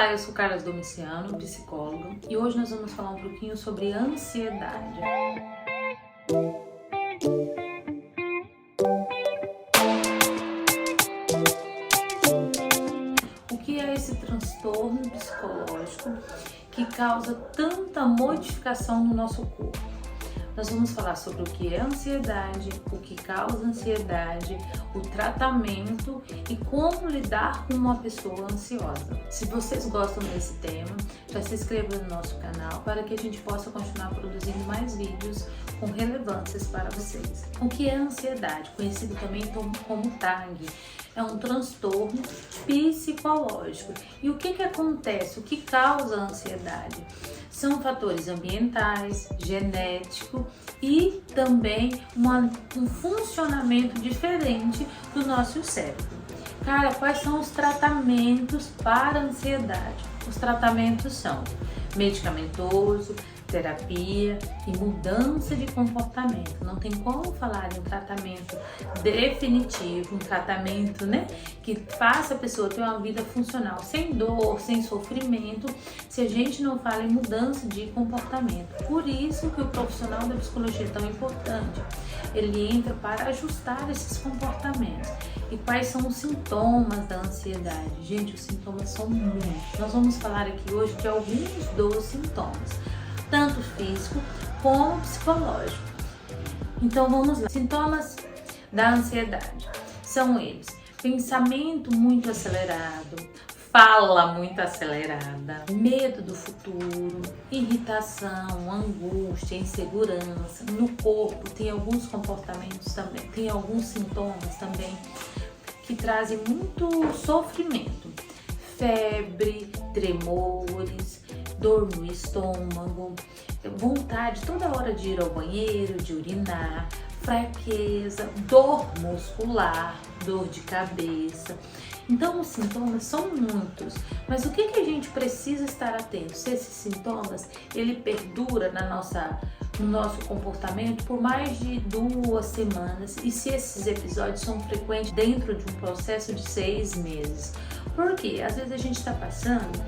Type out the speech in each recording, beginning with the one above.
Olá, eu sou Carla Domiciano, psicóloga, e hoje nós vamos falar um pouquinho sobre ansiedade. O que é esse transtorno psicológico que causa tanta modificação no nosso corpo? Nós vamos falar sobre o que é ansiedade, o que causa ansiedade, o tratamento e como lidar com uma pessoa ansiosa. Se vocês gostam desse tema, já se inscreva no nosso canal para que a gente possa continuar produzindo mais vídeos com relevâncias para vocês. O que é ansiedade, conhecido também como TAG, é um transtorno psicológico. E o que acontece? O que causa a ansiedade? São fatores ambientais, genético e também um funcionamento diferente do nosso cérebro. Cara, quais são os tratamentos para a ansiedade? Os tratamentos são medicamentoso, terapia e mudança de comportamento. Não tem como falar em um tratamento definitivo, um tratamento, que faça a pessoa ter uma vida funcional, sem dor, sem sofrimento, se a gente não fala em mudança de comportamento. Por isso que o profissional da psicologia é tão importante. Ele entra para ajustar esses comportamentos. E quais são os sintomas da ansiedade? Gente, os sintomas são muitos. Nós vamos falar aqui hoje de alguns dos sintomas, tanto físico como psicológico. Então vamos lá. Sintomas da ansiedade são eles: pensamento muito acelerado, fala muito acelerada, medo do futuro, irritação, angústia, insegurança. No corpo tem alguns comportamentos também, tem alguns sintomas também que trazem muito sofrimento: febre, tremores, dor no estômago, vontade toda hora de ir ao banheiro, de urinar, fraqueza, dor muscular, dor de cabeça. Então os sintomas são muitos, mas o que a gente precisa estar atento? Se esses sintomas ele perdura no nosso comportamento por mais de 2 semanas e se esses episódios são frequentes dentro de um processo de 6 meses. Por quê? Às vezes a gente está passando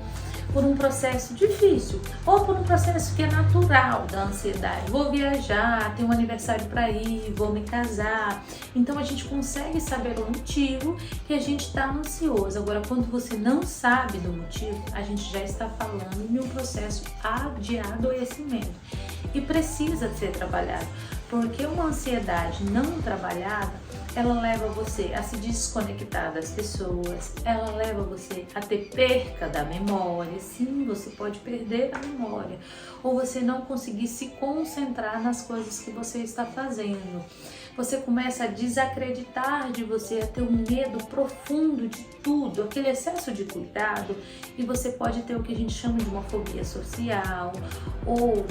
por um processo difícil ou por um processo que é natural da ansiedade. Vou viajar, tenho um aniversário para ir, vou me casar. Então a gente consegue saber o motivo que a gente está ansioso. Agora, quando você não sabe do motivo, a gente já está falando de um processo de adoecimento e precisa ser trabalhado, porque uma ansiedade não trabalhada, ela leva você a se desconectar das pessoas, ela leva você a ter perca da memória. Sim, você pode perder a memória, ou você não conseguir se concentrar nas coisas que você está fazendo. Você começa a desacreditar de você, a ter um medo profundo de tudo, aquele excesso de cuidado, e você pode ter o que a gente chama de uma fobia social, ou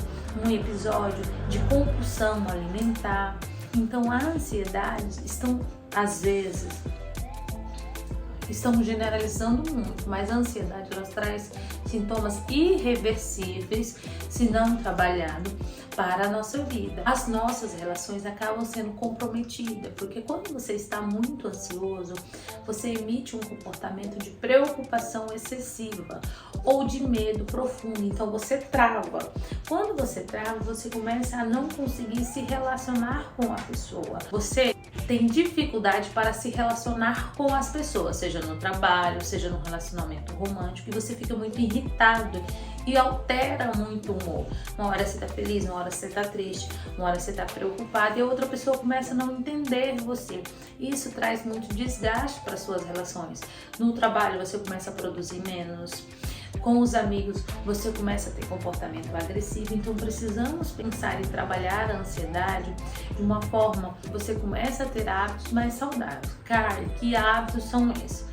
um episódio de compulsão alimentar. Então, a ansiedade às vezes, estamos generalizando muito, mas a ansiedade ela traz sintomas irreversíveis se não trabalhado para a nossa vida. As nossas relações acabam sendo comprometidas, porque quando você está muito ansioso, você emite um comportamento de preocupação excessiva ou de medo profundo, então você trava. Quando você trava, você começa a não conseguir se relacionar com a pessoa. Você tem dificuldade para se relacionar com as pessoas, seja no trabalho, seja no relacionamento romântico, e você fica muito irritado e altera muito o humor. Uma hora você tá feliz, uma hora você tá triste, uma hora você tá preocupado e a outra pessoa começa a não entender você. Isso traz muito desgaste para suas relações. No trabalho você começa a produzir menos. Com os amigos você começa a ter comportamento agressivo. Então precisamos pensar em trabalhar a ansiedade de uma forma que você começa a ter hábitos mais saudáveis. Cara, que hábitos são esses?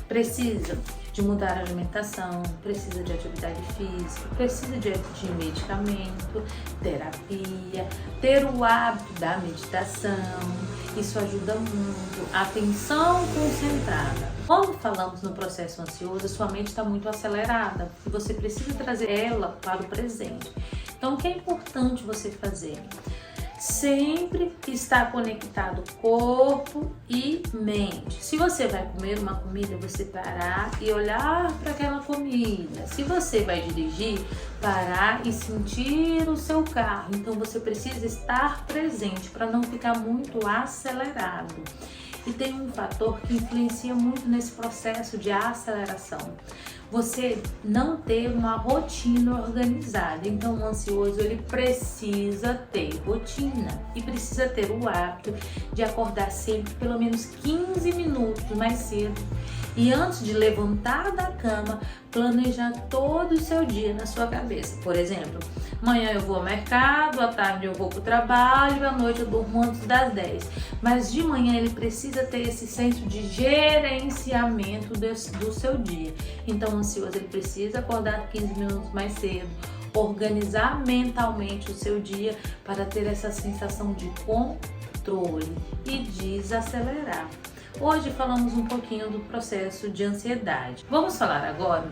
Precisa de mudar a alimentação, precisa de atividade física, precisa de medicamento, terapia, ter o hábito da meditação. Isso ajuda muito. Atenção concentrada. Quando falamos no processo ansioso, a sua mente está muito acelerada e você precisa trazer ela para o presente. Então, o que é importante você fazer? sempre está conectado corpo e mente. Se você vai comer uma comida, você parar e olhar para aquela comida. Se você vai dirigir, parar e sentir o seu carro. Então você precisa estar presente para não ficar muito acelerado. E tem um fator que influencia muito nesse processo de aceleração. Você não ter uma rotina organizada. Então o ansioso ele precisa ter rotina e precisa ter o hábito de acordar sempre pelo menos 15 minutos mais cedo. E antes de levantar da cama, planejar todo o seu dia na sua cabeça. Por exemplo, amanhã eu vou ao mercado, à tarde eu vou para o trabalho, à noite eu durmo antes das 10. Mas de manhã ele precisa ter esse senso de gerenciamento do seu dia. Então o ansioso ele precisa acordar 15 minutos mais cedo, organizar mentalmente o seu dia para ter essa sensação de controle e desacelerar. Hoje falamos um pouquinho do processo de ansiedade. Vamos falar agora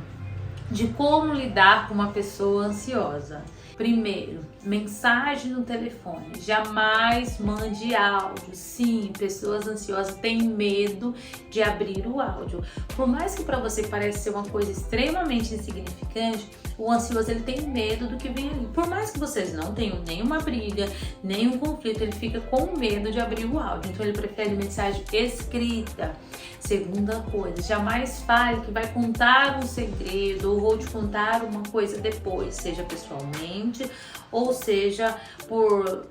de como lidar com uma pessoa ansiosa. Primeiro, mensagem no telefone. Jamais mande áudio. Sim, pessoas ansiosas têm medo de abrir o áudio. Por mais que para você pareça ser uma coisa extremamente insignificante, o ansioso ele tem medo do que vem ali. Por mais que vocês não tenham nenhuma briga, nenhum conflito, ele fica com medo de abrir o áudio. Então ele prefere mensagem escrita. Segunda coisa, jamais fale que vai contar um segredo ou vou te contar uma coisa depois, seja pessoalmente ou seja por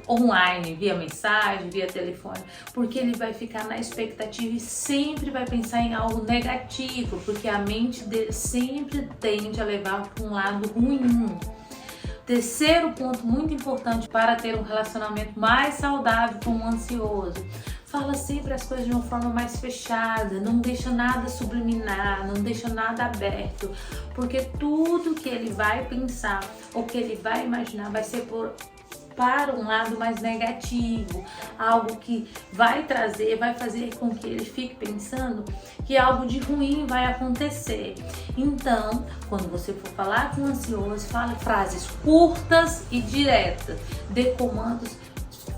online, via mensagem, via telefone, porque ele vai ficar na expectativa e sempre vai pensar em algo negativo, porque a mente dele sempre tende a levar para um lado ruim. Terceiro ponto muito importante para ter um relacionamento mais saudável com o ansioso: fala sempre as coisas de uma forma mais fechada, não deixa nada subliminar, não deixa nada aberto, porque tudo que ele vai pensar ou que ele vai imaginar vai ser para um lado mais negativo, algo que vai fazer com que ele fique pensando que algo de ruim vai acontecer. Então, quando você for falar com o ansioso, fale frases curtas e diretas, dê comandos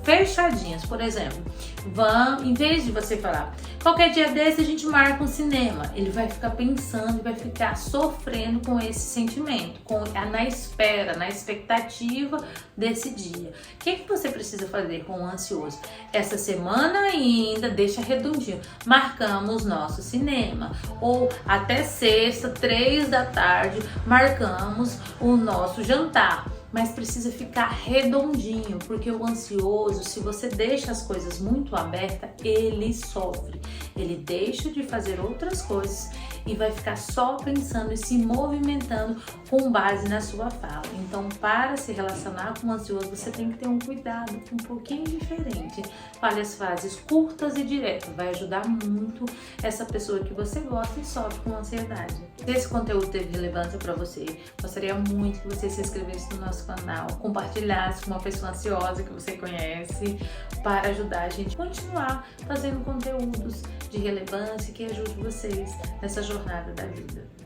fechadinhas. Por exemplo, em vez de você falar qualquer dia desse a gente marca um cinema, ele vai ficar pensando, vai ficar sofrendo com esse sentimento, na espera, na expectativa desse dia. O que você precisa fazer com o ansioso? Essa semana ainda, deixa redondinho, marcamos nosso cinema, ou até sexta, 3 da tarde, marcamos o nosso jantar. Mas precisa ficar redondinho, porque o ansioso, se você deixa as coisas muito abertas, ele sofre. Ele deixa de fazer outras coisas e vai ficar só pensando e se movimentando com base na sua fala. Então, para se relacionar com o ansioso, você tem que ter um cuidado um pouquinho diferente. Fale as frases curtas e diretas, vai ajudar muito essa pessoa que você gosta e sofre com ansiedade. Se esse conteúdo teve relevância para você, gostaria muito que você se inscrevesse no nosso canal, compartilhasse com uma pessoa ansiosa que você conhece, para ajudar a gente a continuar fazendo conteúdos de relevância que ajude vocês nessa jornada da vida.